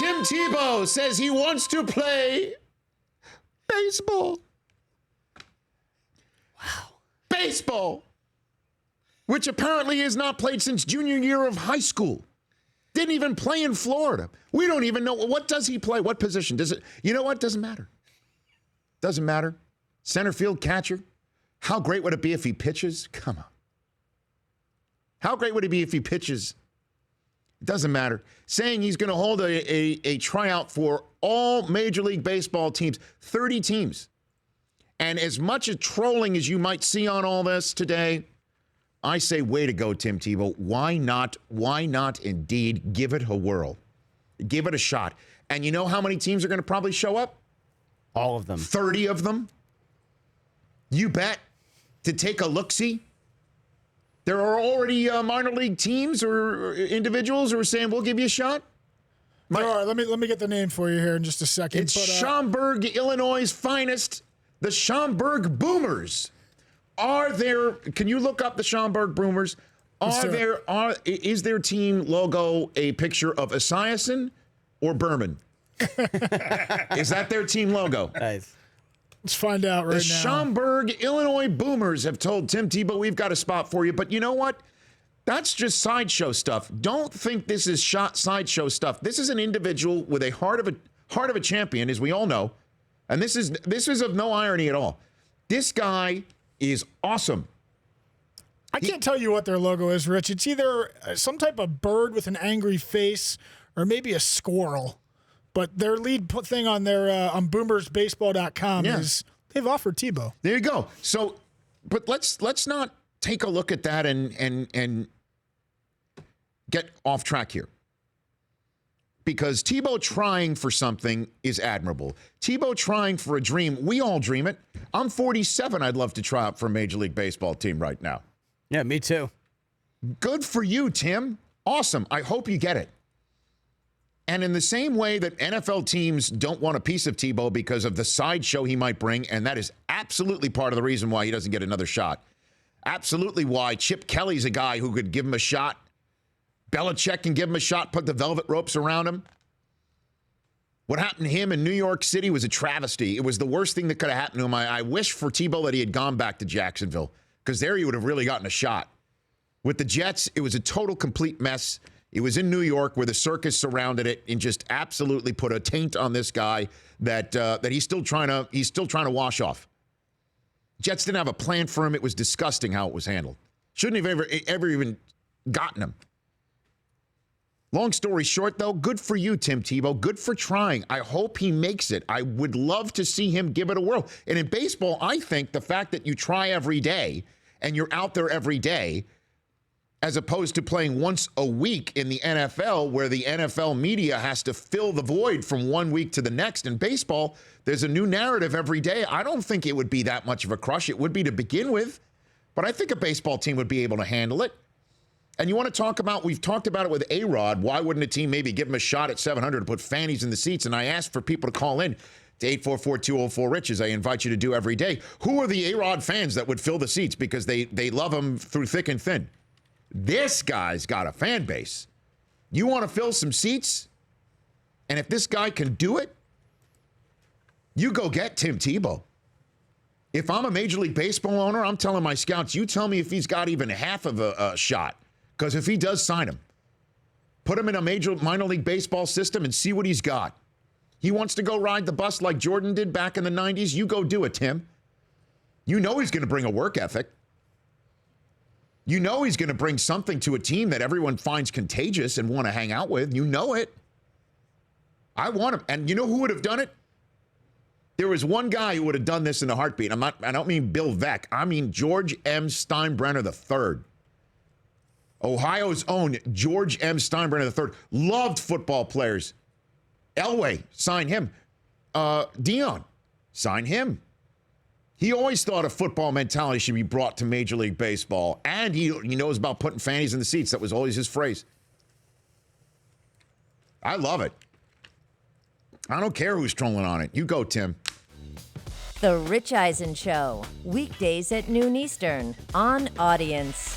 Tim Tebow says he wants to play baseball. Wow. Baseball, which apparently is not played since junior year of high school. Didn't even play in Florida. We don't even know. What does he play? What position? Does it? You know what? Doesn't matter. Doesn't matter. Center field, catcher. How great would it be if he pitches? Come on. How great would it be if he pitches? It doesn't matter. Saying he's going to hold a tryout for all Major League Baseball teams, 30 teams. And as much as trolling as you might see on all this today, I say, way to go, Tim Tebow. Why not? Why not indeed give it a whirl? Give it a shot. And you know how many teams are going to probably show up? All of them. 30 of them. You bet. To take a look-see. There are already minor league teams or individuals who are saying, we'll give you a shot. There are. Let me get the name for you here in just a second. It's Schaumburg, Illinois' finest, the Schaumburg Boomers. Are there? Can you look up the Schaumburg Boomers? Is their team logo a picture of Esiason or Berman? Is that their team logo? Nice. Let's find out right now. The Schaumburg, Illinois Boomers have told Tim Tebow, we've got a spot for you. But you know what? That's just sideshow stuff. Don't think this is sideshow stuff. This is an individual with a heart of a champion, as we all know. And this is of no irony at all. This guy is awesome. I can't tell you what their logo is, Rich. It's either some type of bird with an angry face or maybe a squirrel. But their lead thing on their on boomersbaseball.com is they've offered Tebow. There you go. So, but let's not take a look at that and get off track here. Because Tebow trying for something is admirable. Tebow trying for a dream, we all dream it. I'm 47. I'd love to try out for a Major League Baseball team right now. Yeah, me too. Good for you, Tim. Awesome. I hope you get it. And in the same way that NFL teams don't want a piece of Tebow because of the sideshow he might bring, and that is absolutely part of the reason why he doesn't get another shot. Absolutely why Chip Kelly's a guy who could give him a shot. Belichick can give him a shot, put the velvet ropes around him. What happened to him in New York City was a travesty. It was the worst thing that could have happened to him. I wish for Tebow that he had gone back to Jacksonville, because there he would have really gotten a shot. With the Jets, it was a total, complete mess. It was in New York where the circus surrounded it and just absolutely put a taint on this guy that he's still trying to wash off. Jets didn't have a plan for him. It was disgusting how it was handled. Shouldn't have ever even gotten him. Long story short, though, good for you, Tim Tebow. Good for trying. I hope he makes it. I would love to see him give it a whirl. And in baseball, I think the fact that you try every day and you're out there every day, as opposed to playing once a week in the NFL, where the NFL media has to fill the void from one week to the next. In baseball, there's a new narrative every day. I don't think it would be that much of a crush. It would be to begin with, but I think a baseball team would be able to handle it. And you want to talk about, we've talked about it with A-Rod. Why wouldn't a team maybe give him a shot at 700 to put fannies in the seats? And I asked for people to call in to 844-204-RICH, as I invite you to do every day. Who are the A-Rod fans that would fill the seats because they love him through thick and thin? This guy's got a fan base. You want to fill some seats? And if this guy can do it, you go get Tim Tebow. If I'm a Major League Baseball owner, I'm telling my scouts, you tell me if he's got even half of a shot. Because if he does, sign him. Put him in a minor league baseball system and see what he's got. He wants to go ride the bus like Jordan did back in the 90s. You go do it, Tim. You know he's going to bring a work ethic. You know he's going to bring something to a team that everyone finds contagious and want to hang out with. You know it. I want him. And you know who would have done it? There was one guy who would have done this in a heartbeat. I don't mean Bill Veeck. I mean George M. Steinbrenner III. Ohio's own George M. Steinbrenner III. Loved football players. Elway, sign him. Dion, sign him. He always thought a football mentality should be brought to Major League Baseball. And he knows about putting fannies in the seats. That was always his phrase. I love it. I don't care who's trolling on it. You go, Tim. The Rich Eisen Show, weekdays at noon Eastern on Audience.